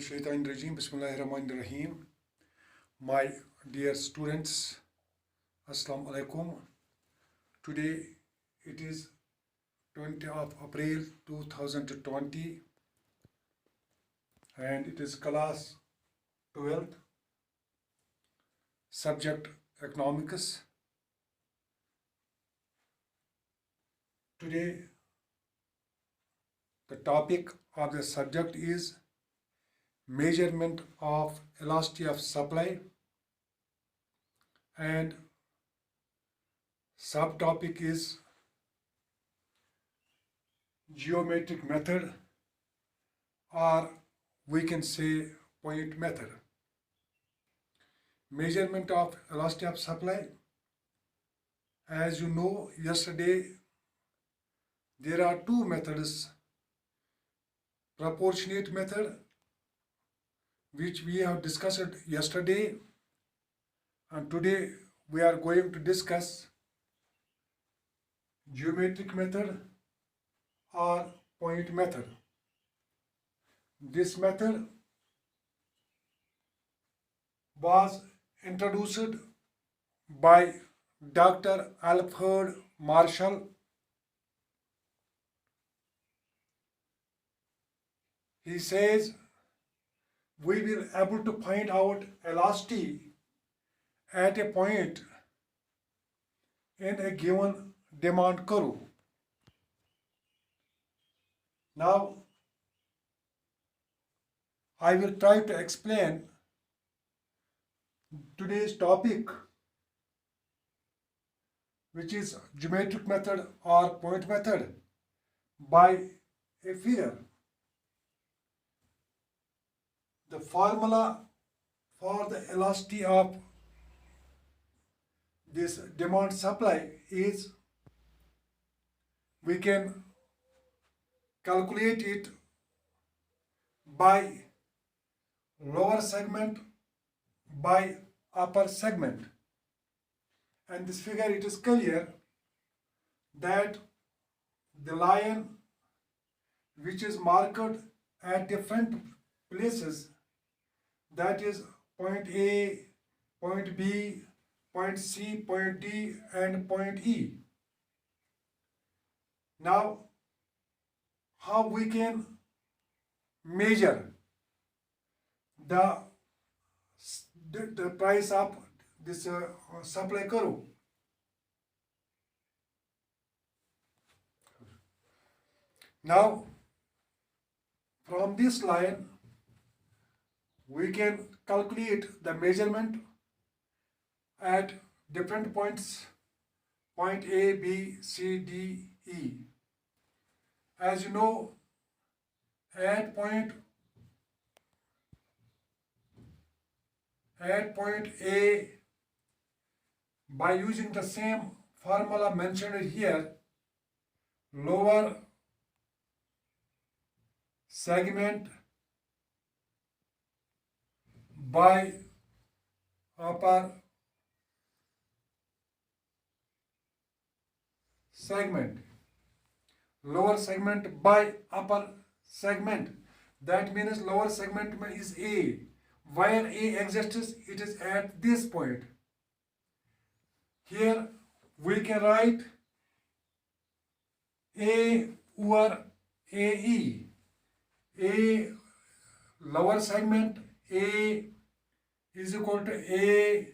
Rahim. Bismillahirrahmanirrahim. My dear students, Assalamu alaikum. Today it is 20th of April 2020 and it is class 12th, subject economics. Today the topic of the subject is measurement of elasticity of supply, and subtopic is geometric method, or we can say point method. Measurement of elasticity of supply. As you know, yesterday there are two methods: proportionate method, which we have discussed yesterday, and today we are going to discuss geometric method or point method. This method was introduced by Dr. Alfred Marshall. He says we will able to find out elasticity at a point in a given demand curve. Now, I will try to explain today's topic, which is geometric method or point method, by a figure. The formula for the elasticity of this demand supply is, we can calculate it by lower segment by upper segment. And this figure, it is clear that the line which is marked at different places, that is point A, point B, point C, point D, and point E. Now, how we can measure the price of this supply curve? Now, from this line, we can calculate the measurement at different points, point A, B, C, D, E. As you know, at point A, by using the same formula mentioned here, lower segment by upper segment. Lower segment by upper segment. That means lower segment is A. Where A exists, it is at this point. Here we can write A over AE. A lower segment A is equal to A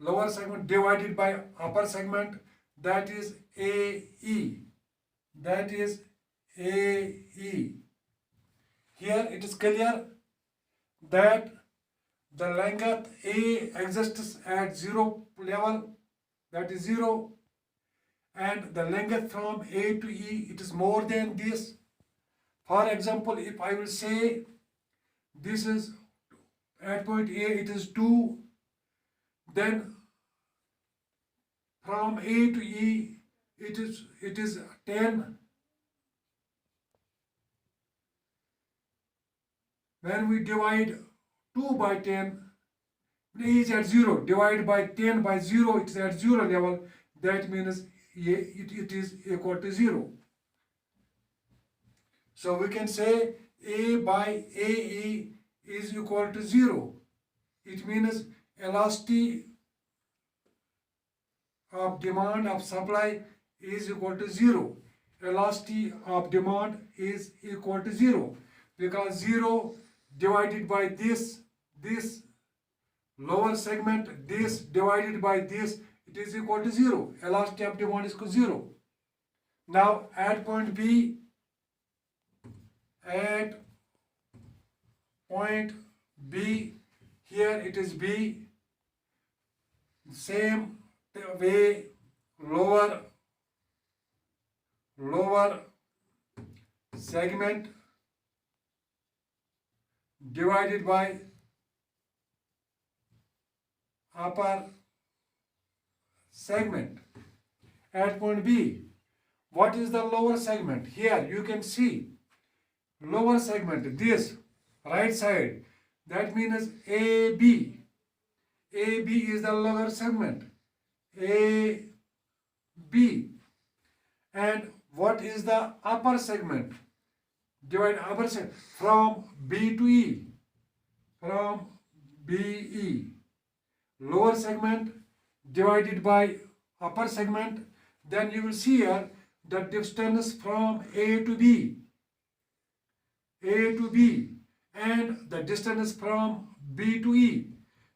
lower segment divided by upper segment, that is AE. That is AE. Here it is clear that the length A exists at 0 level, that is 0, and the length from A to E, it is more than this. For example, if I will say this is at point A, it is 2, then from A to E, it is 10. When we divide 2 by 10, A is at 0. Divide by 10 by 0, it is at 0 level. That means it is equal to 0. So we can say A by AE is equal to 0. It means elasticity of demand of supply is equal to 0. Elasticity of demand is equal to 0 because 0 divided by this lower segment, this divided by this, it is equal to 0. Elasticity of demand is equal to 0. Now at point B, here it is B, same way, lower segment divided by upper segment. At point B, what is the lower segment? Here you can see lower segment, this right side, that means AB. AB is the lower segment, AB. And what is the upper segment? Divide upper segment from B to E, from BE. Lower segment divided by upper segment, then you will see here the distance from A to B, and the distance from B to E.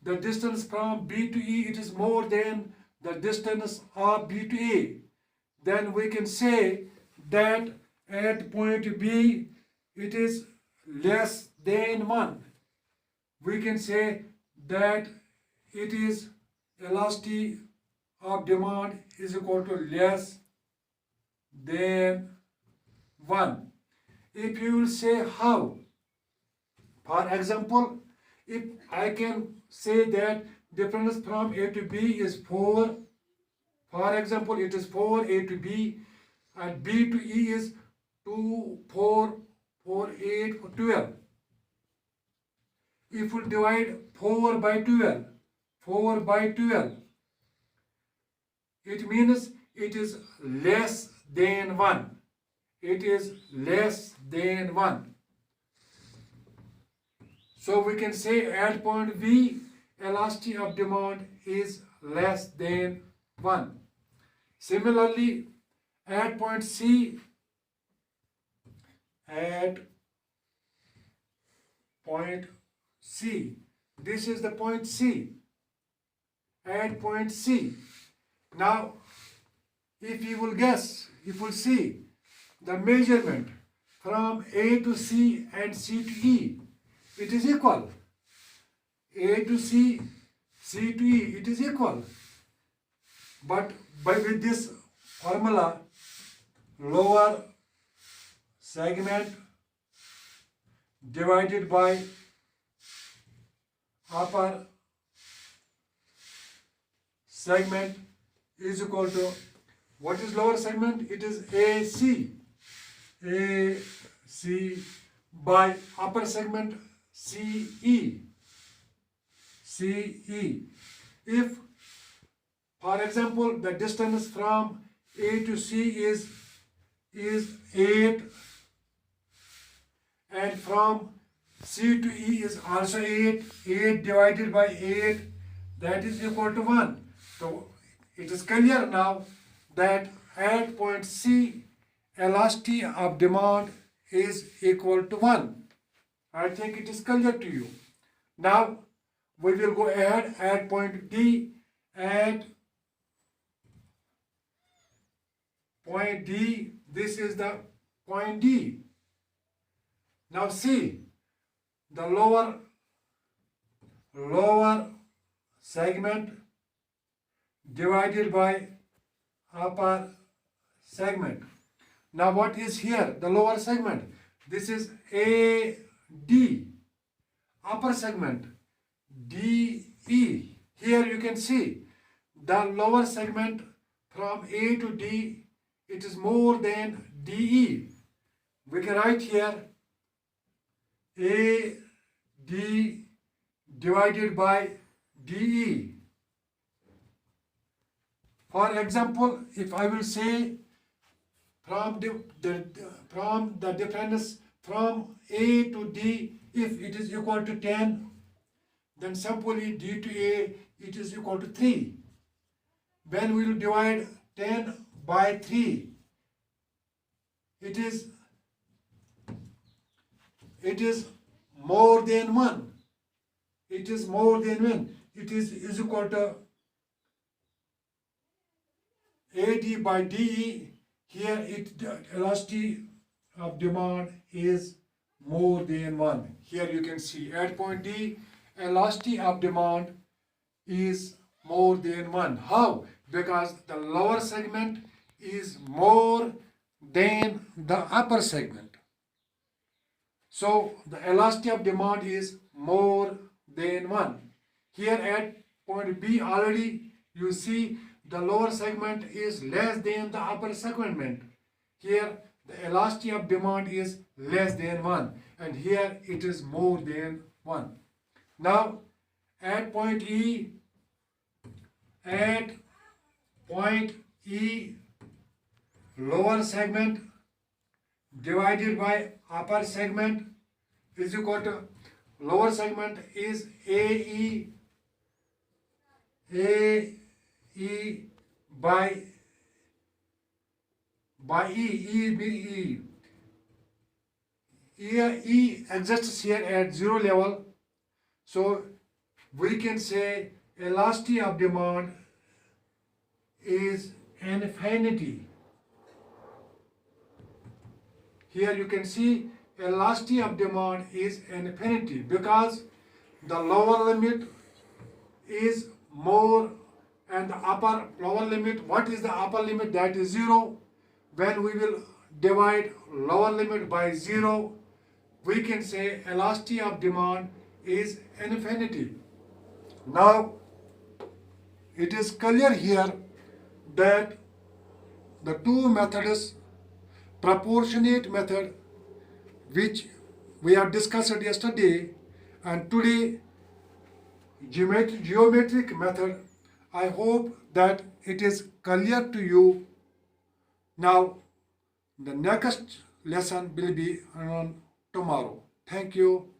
The distance from B to E, it is more than the distance of B to A. Then we can say that at point B, it is less than 1. We can say that it is elasticity of demand is equal to less than 1. If you will say how, for example, if I can say that difference from A to B is 4, for example, it is 4 A to B, and B to E is 2, 4, 4, 8, 12. If we divide 4 by 12, it means it is less than 1. It is less than 1. So we can say at point B, elasticity of demand is less than 1. Similarly, at point C, this is the point C. At point C. Now, if you will guess, if you will see the measurement from A to C and C to E, it is equal. A to C, C to E, it is equal. But with this formula, lower segment divided by upper segment is equal to, what is lower segment? It is AC by upper segment CE. If, for example, the distance from A to C is 8, and from C to E is also 8, 8 divided by 8, that is equal to 1. So it is clear now that at point C, elasticity of demand is equal to 1. I think it is clear to you. Now we will go ahead at point D. At point D, this is the point D. Now see, the lower segment divided by upper segment. Now what is here? The lower segment. This is AD. Upper segment DE. Here you can see the lower segment from A to D, it is more than DE. We can write here AD divided by DE. For example, if I will say from the difference from A to D, if it is equal to 10, then simply D to A, it is equal to 3. When we will divide 10 by 3, it is more than 1. It is more than 1. It is equal to AD by DE. Here the elasticity of demand is more than 1. Here you can see at point D, elasticity of demand is more than 1. How? Because the lower segment is more than the upper segment. So the elasticity of demand is more than 1. Here at point B already you see the lower segment is less than the upper segment. Here the elasticity of demand is less than 1, and here it is more than 1. Now at point E, lower segment divided by upper segment is equal to, lower segment is AE by E. Here E exists here at 0 level, so we can say elasticity of demand is infinity. Here you can see elasticity of demand is infinity because the lower limit is more and the upper lower limit, what is the upper limit? That is 0. When we will divide lower limit by 0, we can say elasticity of demand is infinity. Now it is clear here that the two methods, proportionate method which we have discussed yesterday, and today geometric method, I hope that it is clear to you. Now the next lesson will be on tomorrow. Thank you.